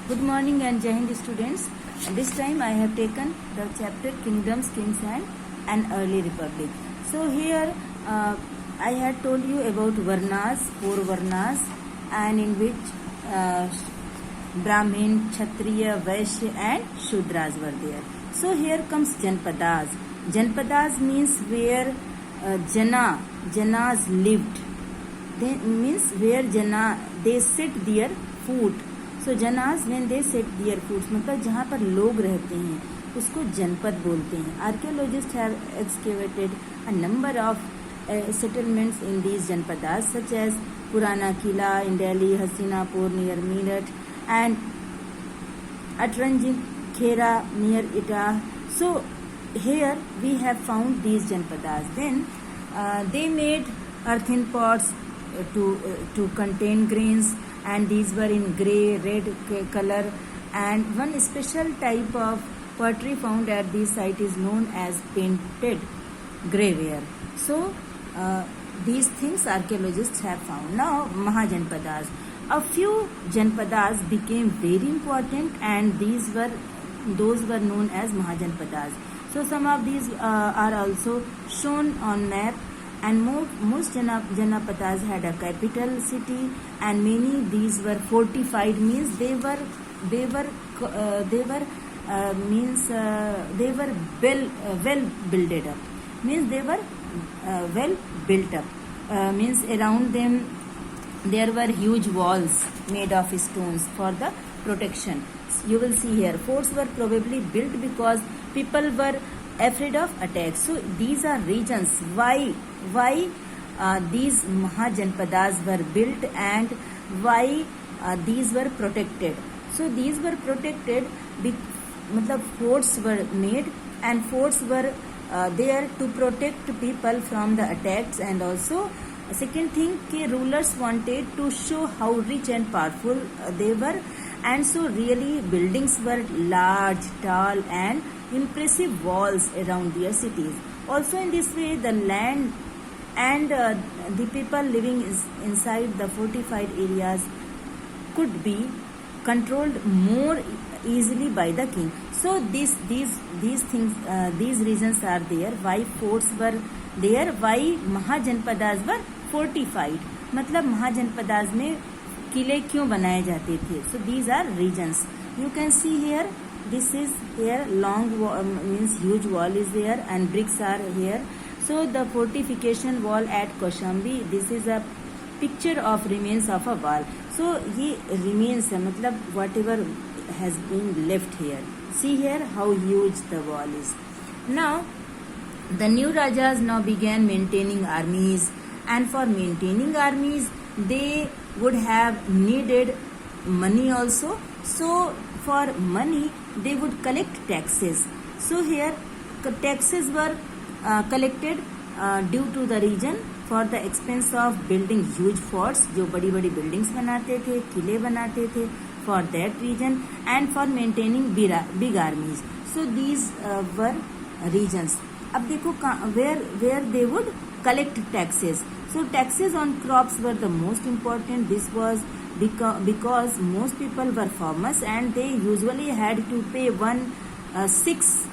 Good morning and Jai Hind students. This time I have taken the chapter Kingdoms, Kings and an Early Republic. So here I had told you about Varnas, 4 Varnas, and in which Brahmin, Kshatriya, Vaishya and Shudras were there. So here comes Janpadas. Janpadas means where Janas lived. They means where they set their foot. So जनास when they set their foods मतलब जहाँ पर लोग रहते हैं उसको जनपद बोलते हैं. Archaeologists have excavated a number of settlements in these जनपदास such as Purana Qila in Delhi, Hastinapur near Meerut and Atranji Khera near Etah. So here we have found these janpadas. Then they made earthen pots to contain grains, and these were in grey, red color, and one special type of pottery found at this site is known as painted greyware. So these things archaeologists have found. Now Mahajanpadas. A few janpadas became very important, and those were known as Mahajanpadas. So some of these are also shown on map, and most Janapadas had a capital city, and many these were fortified. Means they were well built up. Means they were well built up. Means around them there were huge walls made of stones for the protection. You will see here forts were probably built because people were afraid of attacks. So these are regions why these Mahajanpadas were built and why these were protected. So these were protected matlab forts were made, and forts were there to protect people from the attacks. And also second thing, rulers wanted to show how rich and powerful they were, and so really buildings were large, tall and impressive walls around their cities. Also in this way the land and the people living inside the fortified areas could be controlled more easily by the king. So these things, these reasons are there why forts were there, why Mahajanpadas were fortified. मतलब महाजनपदास में किले क्यों बनाए जाते थे. So these are regions. You can see here, this is here long wall, means huge wall is there, and bricks are here. So the fortification wall at Kaushambi, this is a picture of remains of a wall. So ये remains है, मतलब whatever has been left here. See here how huge the wall is. Now the new Rajas now began maintaining armies, and for maintaining armies they would have needed money also. So for money they would collect taxes. So here taxes were collected due to the region for the expense of building huge forts, जो बड़ी बड़ी buildings बनाते थे, किले बनाते थे for that region, and for maintaining big armies. So these were regions. अब देखो where they would collect taxes. So taxes on crops were the most important. This was because most people were farmers, and they usually had to pay 1/6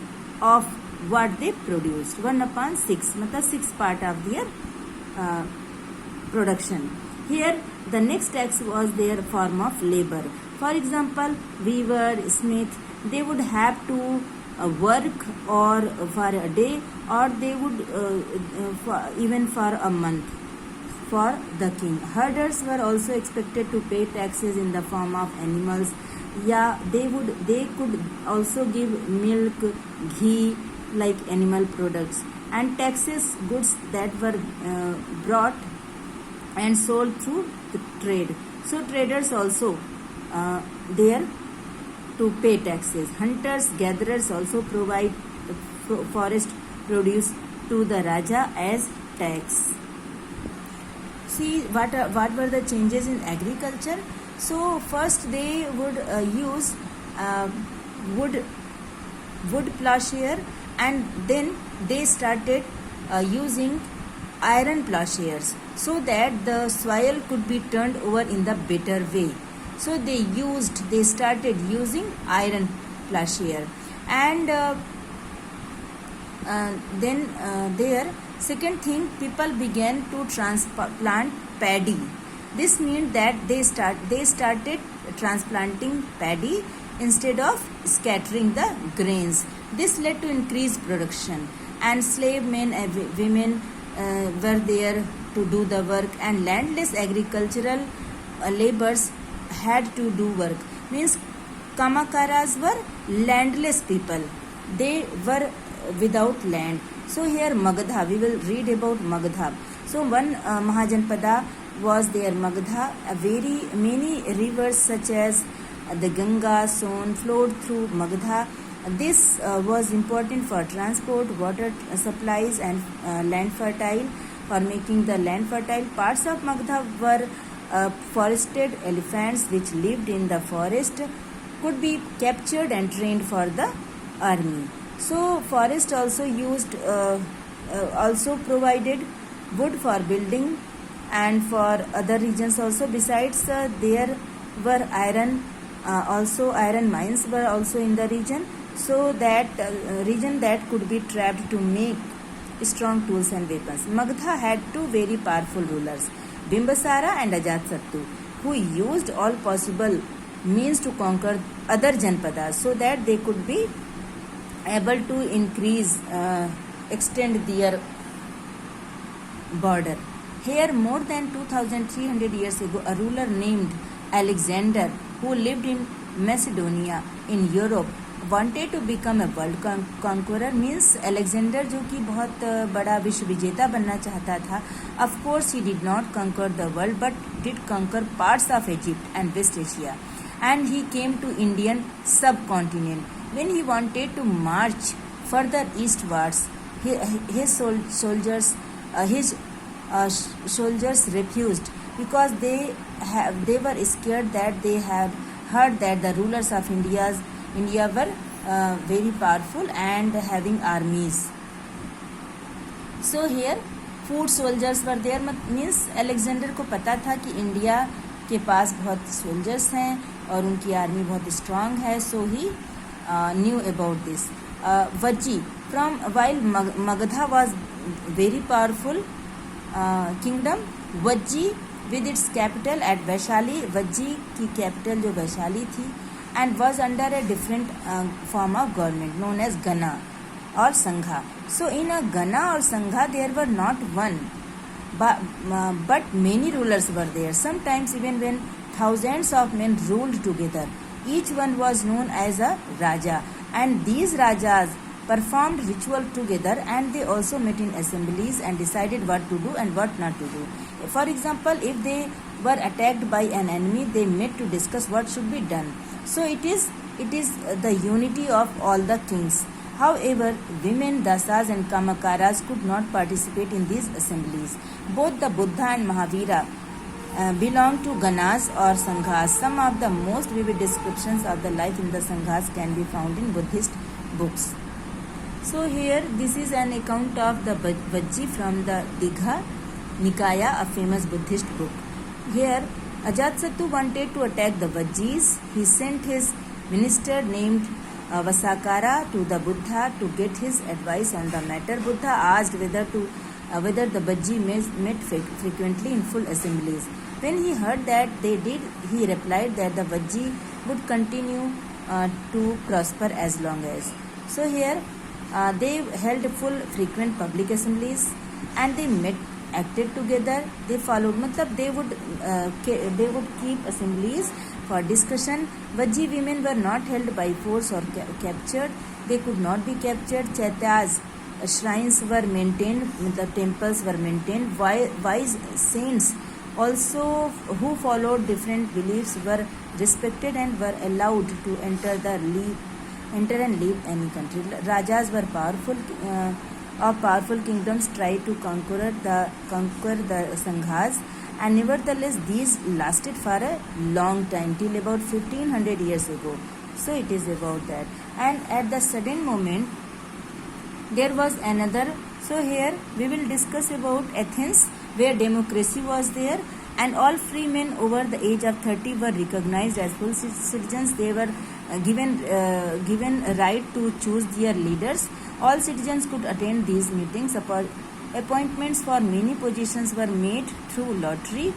of what they produced. 1/6 मतलब 6 part of their production. Here the next tax was their form of labor. For example, weaver, smith, they would have to work or for a day, or they would even for a month for the king. Herders were also expected to pay taxes in the form of animals. Yeah, they could also give milk, ghee, like animal products, and taxes goods that were brought and sold through the trade. So traders also there to pay taxes. Hunters, gatherers also provide forest produce to the Raja as tax. See what were the changes in agriculture. So first they would use wood plowshare, and then they started using iron plowshares so that the soil could be turned over in the better way. So they started using iron plowshare, and then there second thing, people began to transplant paddy. This means that they started transplanting paddy instead of scattering the grains. This led to increased production, and slave men and women were there to do the work, and landless agricultural laborers had to do work. Means Kamakaras were landless people. They were without land. So here Magadha, we will read about Magadha. So one Mahajanpada was there, Magadha. Very many rivers such as the Ganga, Son flowed through Magadha. This was important for transport, water supplies, and land fertile. For making the land fertile, parts of Magadha were forested. Elephants which lived in the forest could be captured and trained for the army. So forest also also provided wood for building and for other regions also. Besides, there were iron mines were also in the region, so that region that could be trapped to make strong tools and weapons. Magadha had two very powerful rulers, Bimbisara and Ajatasattu, who used all possible means to conquer other Janpadas so that they could be able to extend their border. Here, more than 2300 years ago, a ruler named Alexander, who lived in Macedonia in Europe, wanted to become a world conqueror. Means Alexander जो कि बहुत बड़ा विश्व विजेता बनना चाहता था. Of course, he did not conquer the world, but did conquer parts of Egypt and West Asia. And he came to Indian subcontinent. When he wanted to march further eastwards, his soldiers refused, because they were scared that they had heard that the rulers of India were very powerful and having armies. So here foot soldiers were there. Means Alexander को पता था कि India के पास बहुत soldiers हैं और उनकी army बहुत strong है. So he knew about this. Vajji, while Magadha was very powerful kingdom, Vajji with its capital at Vaishali, Vajji की capital जो वैशाली थी, and was under a different form of government known as Gana or Sangha. So in a Gana or Sangha there were not one but many rulers were there. Sometimes even when thousands of men ruled together, each one was known as a Raja, and these Rajas performed ritual together, and they also met in assemblies and decided what to do and what not to do. For example, if they were attacked by an enemy, they met to discuss what should be done. So it is the unity of all the kings. However, women, dasas and kamakaras could not participate in these assemblies. Both the Buddha and Mahavira belong to Ganas or Sanghas. Some of the most vivid descriptions of the life in the Sanghas can be found in Buddhist books. So here this is an account of the Vajji from the Digha Nikaya, a famous Buddhist book. Here Ajatasattu wanted to attack the Vajjis. He sent his minister named Vasakara to the Buddha to get his advice on the matter. Buddha asked whether the Vajji met frequently in full assemblies. When he heard that they did, he replied that the Vajji would continue to prosper as long as. So here they held full frequent public assemblies, and they met, acted together. They followed, they would keep assemblies for discussion. Vajji women were not held by force or captured. They could not be captured. Chaityas, shrines were maintained, the temples were maintained. Wise saints also who followed different beliefs were respected and were allowed to enter and leave any country. Rajas were powerful kingdoms tried to conquer the Sanghas, and nevertheless these lasted for a long time, till about 1500 years ago. So it is about that. And at the sudden moment there was another. So here we will discuss about Athens, where democracy was there, and all free men over the age of 30 were recognized as full citizens. They were given a right to choose their leaders. All citizens could attend these meetings. Appointments for many positions were made through lottery,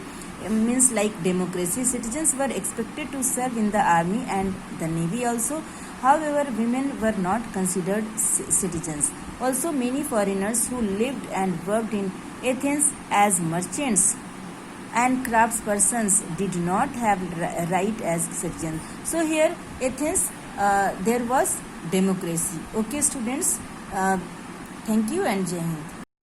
means like democracy. Citizens were expected to serve in the army and the navy also. However, women were not considered citizens. Also, many foreigners who lived and worked in Athens as merchants and craftspersons did not have right as citizens. So here Athens, there was democracy. Okay students, thank you and Jai Hind.